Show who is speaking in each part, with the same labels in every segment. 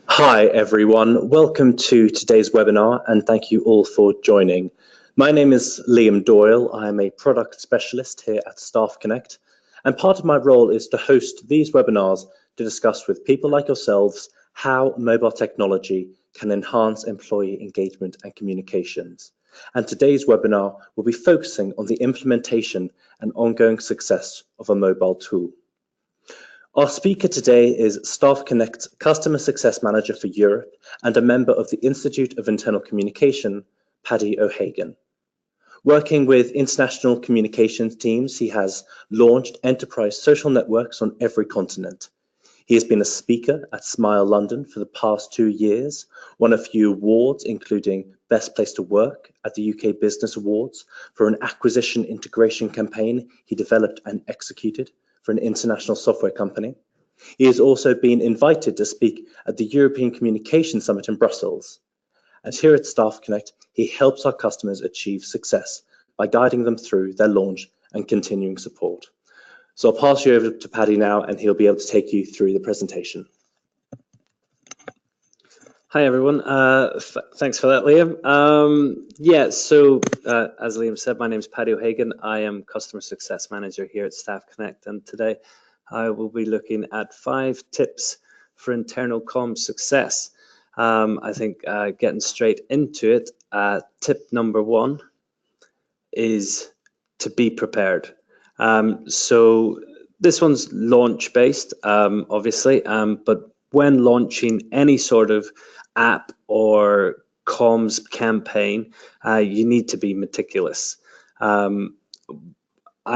Speaker 1: Hi everyone, welcome to today's webinar and thank you all for joining. My name is Liam Doyle. I am a product specialist here at StaffConnect, and part of my role is to host these webinars to discuss with people like yourselves how mobile technology can enhance employee engagement and communications. And today's webinar will be focusing on the implementation and ongoing success of a mobile tool. Our speaker today is StaffConnect's Customer Success Manager for Europe and a member of the Institute of Internal Communication, Paddy O'Hagan. Working with international communications teams, he has launched enterprise social networks on every continent. He has been a speaker at Smile London for the past 2 years, won a few awards, including Best Place to Work at the UK Business Awards for an acquisition integration campaign he developed and executed for an international software company. He has also been invited to speak at the European Communication Summit in Brussels. And here at StaffConnect, he helps our customers achieve success by guiding them through their launch and continuing support. So I'll pass you over to Paddy now, and he'll be able to take you through the presentation.
Speaker 2: Hi everyone, thanks for that, Liam. As Liam said, my name is Paddy O'Hagan. I am Customer Success Manager here at StaffConnect, and today I will be looking at 5 tips for internal comm success. I think getting straight into it, tip number 1 is to be prepared. So this one's launch based, obviously, but when launching any sort of app or comms campaign, you need to be meticulous. I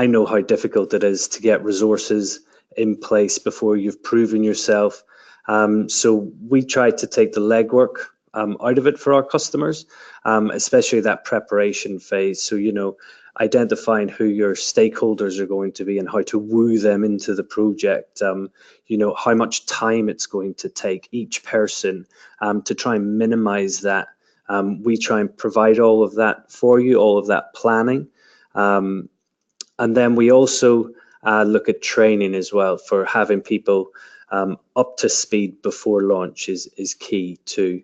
Speaker 2: know how difficult it is to get resources in place before you've proven yourself. So we try to take the legwork out of it for our customers, especially that preparation phase. So, identifying who your stakeholders are going to be and how to woo them into the project, how much time it's going to take each person, to try and minimize that. We try and provide all of that for you, all of that planning. And then we also look at training as well, for having people up to speed before launch is key too.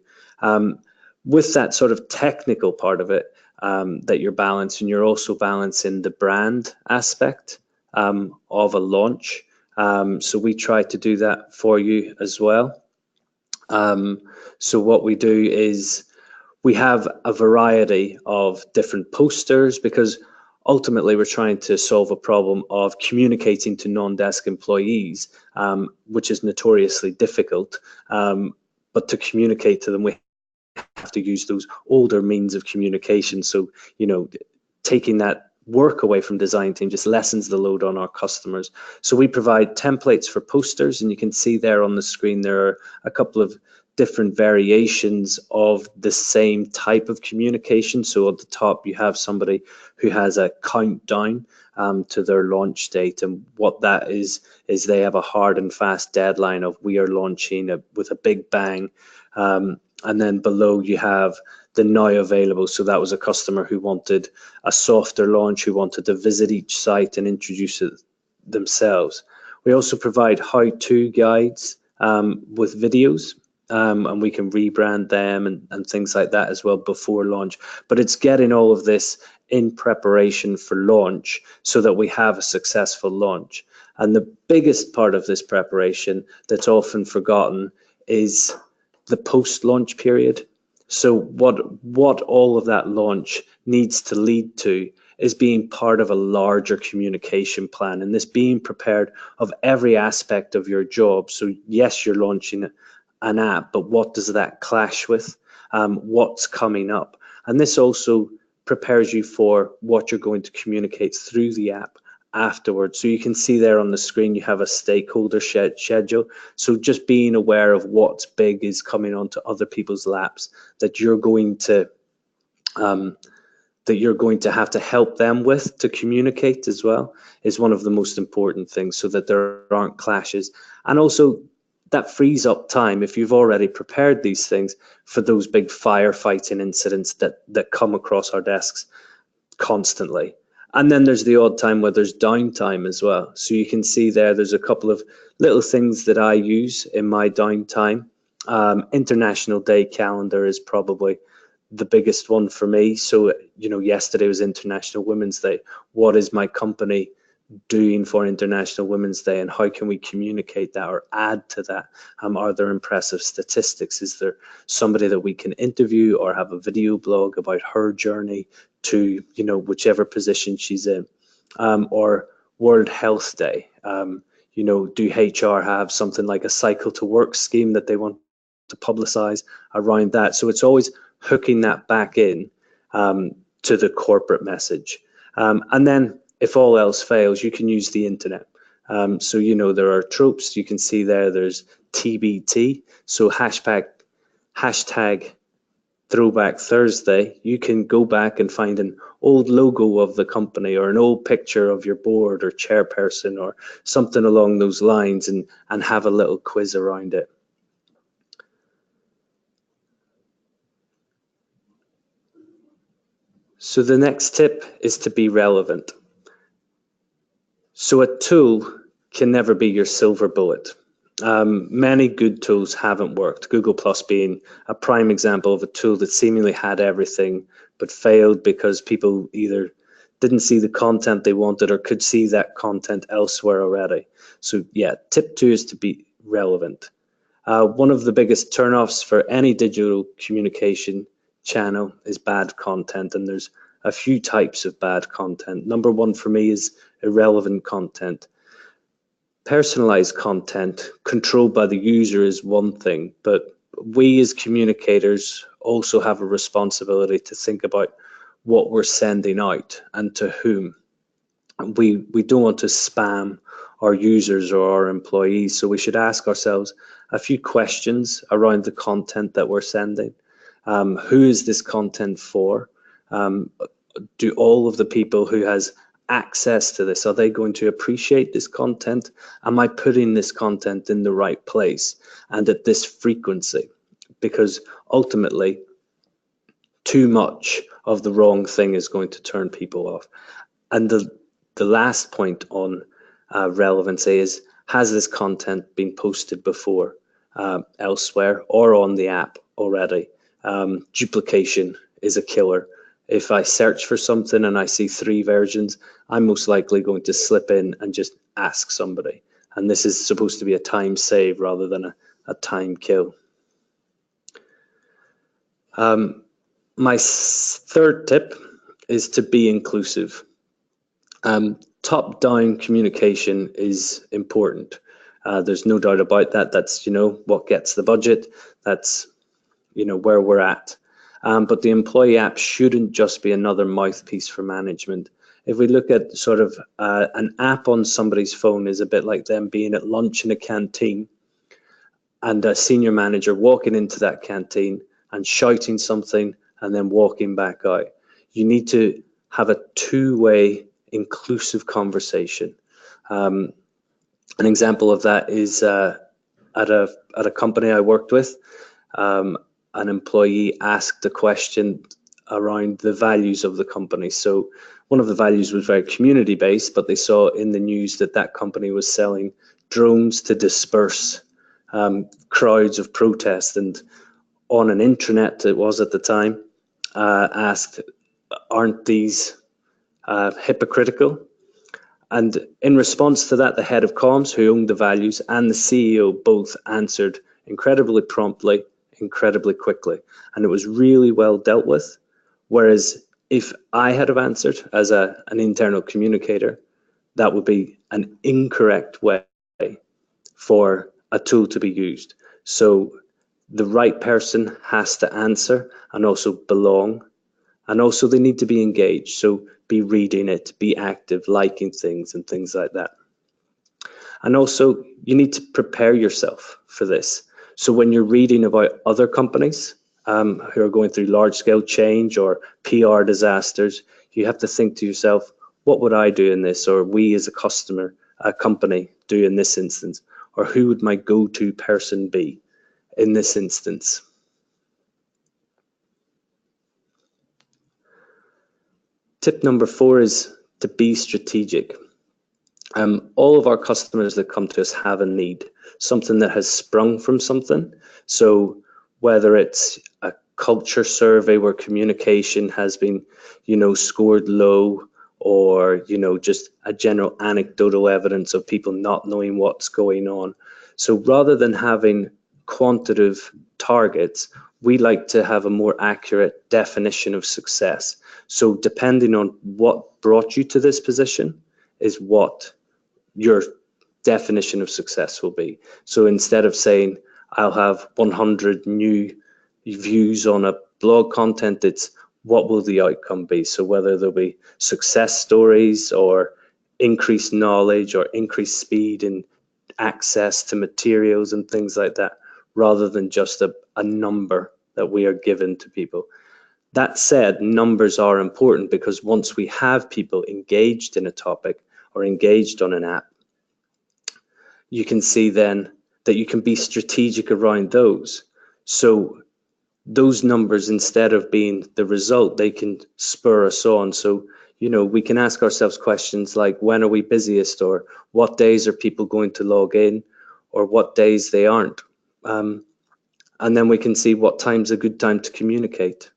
Speaker 2: With that sort of technical part of it, that you're balancing, you're also balancing the brand aspect of a launch. So we try to do that for you as well. So what we do is we have a variety of different posters, because ultimately we're trying to solve a problem of communicating to non-desk employees, which is notoriously difficult. But to communicate to them, we have to use those older means of communication. So, taking that work away from design team just lessens the load on our customers. So we provide templates for posters, and you can see there on the screen there are a couple of different variations of the same type of communication. So at the top you have somebody who has a countdown to their launch date, and what that is they have a hard and fast deadline of we are launching with a big bang. And then below you have the now available. So that was a customer who wanted a softer launch, who wanted to visit each site and introduce it themselves. We also provide how-to guides with videos, and we can rebrand them and things like that as well before launch. But it's getting all of this in preparation for launch so that we have a successful launch. And the biggest part of this preparation that's often forgotten is the post-launch period. So what all of that launch needs to lead to is being part of a larger communication plan, and this being prepared of every aspect of your job. So yes, you're launching an app, but what does that clash with? What's coming up? And this also prepares you for what you're going to communicate through the app afterwards. So you can see there on the screen you have a stakeholder schedule. So just being aware of what's big is coming onto other people's laps that you're going to have to help them with to communicate as well is one of the most important things, so that there aren't clashes. And also that frees up time, if you've already prepared these things, for those big firefighting incidents that come across our desks constantly. And then there's the odd time where there's downtime as well. So you can see there's a couple of little things that I use in my downtime International Day calendar is probably the biggest one for me. So, yesterday was International Women's Day. What is my company doing for International Women's Day, and how can we communicate that or add to that? Are there impressive statistics? Is there somebody that we can interview or have a video blog about her journey to, whichever position she's in? Or World Health Day. Do HR have something like a cycle to work scheme that they want to publicize around that? So it's always hooking that back in to the corporate message. And then if all else fails, you can use the internet. So, there are tropes you can see there. There's TBT. So hashtag Throwback Thursday. You can go back and find an old logo of the company or an old picture of your board or chairperson or something along those lines and have a little quiz around it. So the next tip is to be relevant. So a tool can never be your silver bullet. Many good tools haven't worked, Google Plus being a prime example of a tool that seemingly had everything but failed because people either didn't see the content they wanted or could see that content elsewhere already. So yeah, tip 2 is to be relevant. One of the biggest turnoffs for any digital communication channel is bad content, and there's a few types of bad content. Number 1 for me is irrelevant content. Personalized content controlled by the user is one thing, but we as communicators also have a responsibility to think about what we're sending out and to whom. We don't want to spam our users or our employees, so we should ask ourselves a few questions around the content that we're sending. Who is this content for? Do all of the people who has access to this, are they going to appreciate this content? Am I putting this content in the right place and at this frequency? Because ultimately, too much of the wrong thing is going to turn people off. And the last point on relevancy is, has this content been posted before elsewhere or on the app already? Duplication is a killer. If I search for something and I see 3 versions, I'm most likely going to slip in and just ask somebody. And this is supposed to be a time save rather than a time kill. My 3rd tip is to be inclusive. Top-down communication is important. There's no doubt about that. That's, what gets the budget. That's, where we're at. But the employee app shouldn't just be another mouthpiece for management. If we look at sort of an app on somebody's phone is a bit like them being at lunch in a canteen and a senior manager walking into that canteen and shouting something and then walking back out. You need to have a two-way inclusive conversation. An example of that is at a company I worked with, an employee asked a question around the values of the company. So one of the values was very community-based, but they saw in the news that that company was selling drones to disperse crowds of protest. And on an intranet, it was at the time, asked, aren't these hypocritical? And in response to that, the head of comms, who owned the values, and the CEO both answered incredibly promptly, incredibly quickly, and it was really well dealt with. Whereas if I had have answered as an internal communicator, that would be an incorrect way for a tool to be used. So the right person has to answer and also belong, and also they need to be engaged. So be reading it, be active, liking things and things like that. And also you need to prepare yourself for this. So when you're reading about other companies who are going through large-scale change or PR disasters, you have to think to yourself, what would I do in this? Or we as a company do in this instance? Or who would my go-to person be in this instance? Tip number 4 is to be strategic. All of our customers that come to us have a need, something that has sprung from something. So whether it's a culture survey where communication has been, scored low, or, just a general anecdotal evidence of people not knowing what's going on. So rather than having quantitative targets, we like to have a more accurate definition of success. So depending on what brought you to this position is what your definition of success will be. So instead of saying I'll have 100 new views on a blog content, it's what will the outcome be? So whether there'll be success stories or increased knowledge or increased speed and access to materials and things like that, rather than just a number that we are given to people. That said, numbers are important because once we have people engaged in a topic or engaged on an app, you can see then that you can be strategic around those. So those numbers, instead of being the result, they can spur us on. So, we can ask ourselves questions like, when are we busiest, or what days are people going to log in, or what days they aren't. And then we can see what time's a good time to communicate.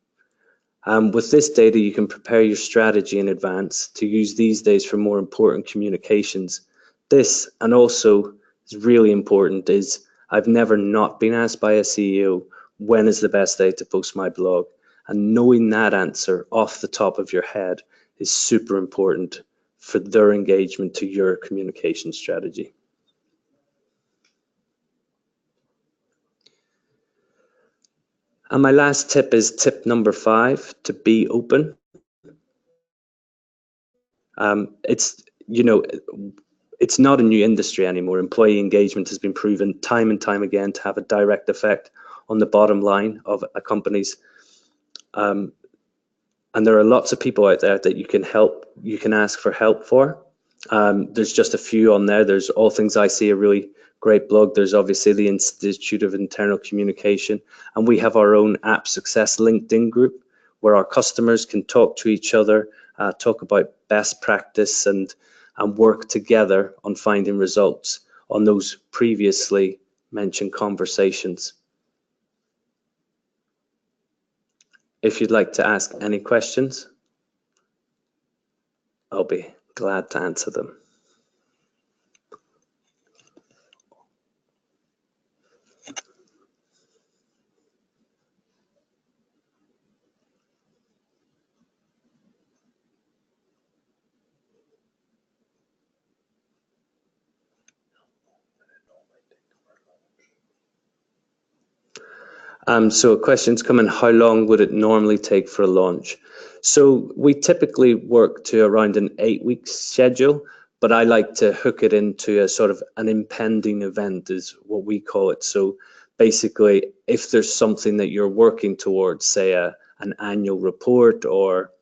Speaker 2: With this data, you can prepare your strategy in advance to use these days for more important communications. This, and also is really important, is I've never not been asked by a CEO, when is the best day to post my blog? And knowing that answer off the top of your head is super important for their engagement to your communication strategy. And my last tip is tip number 5, to be open. It's not a new industry anymore. Employee engagement has been proven time and time again to have a direct effect on the bottom line of a company's. And there are lots of people out there that you can ask for help for. There's just a few on there. There's All Things I See, a really great blog. There's obviously the Institute of Internal Communication, and we have our own App Success LinkedIn group where our customers can talk to each other, talk about best practice, and work together on finding results on those previously mentioned conversations. If you'd like to ask any questions, I'll be glad to answer them. So a question's come in, how long would it normally take for a launch? So we typically work to around an 8-week schedule, but I like to hook it into a sort of an impending event is what we call it. So basically, if there's something that you're working towards, say an annual report, or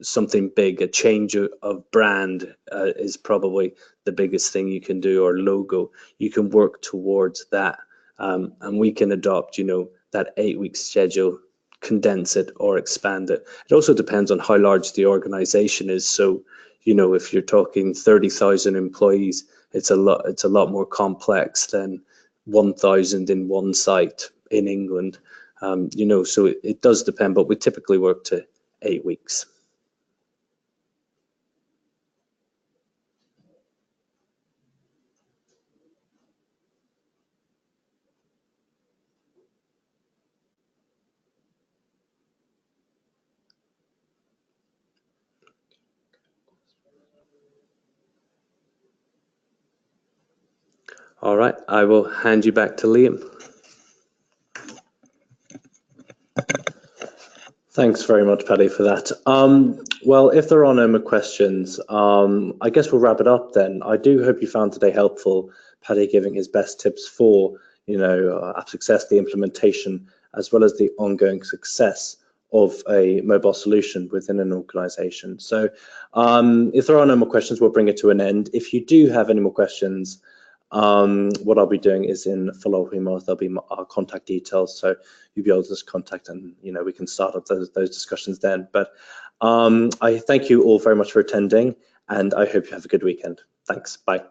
Speaker 2: something big, a change of brand is probably the biggest thing you can do, or logo, you can work towards that. And we can adopt, that 8-week schedule, condense it or expand it. It also depends on how large the organization is. So, if you're talking 30,000 employees, it's a lot more complex than 1,000 in one site in England. So it does depend, but we typically work to 8 weeks. All right, I will hand you back to Liam.
Speaker 1: Thanks very much, Paddy, for that. Well, if there are no more questions, I guess we'll wrap it up then. I do hope you found today helpful, Paddy giving his best tips for, app success, the implementation, as well as the ongoing success of a mobile solution within an organization. So if there are no more questions, we'll bring it to an end. If you do have any more questions, what I'll be doing is in follow-up emails, there'll be our contact details, so you'll be able to just contact, and we can start up those discussions then. But I thank you all very much for attending, and I hope you have a good weekend. Thanks. Bye.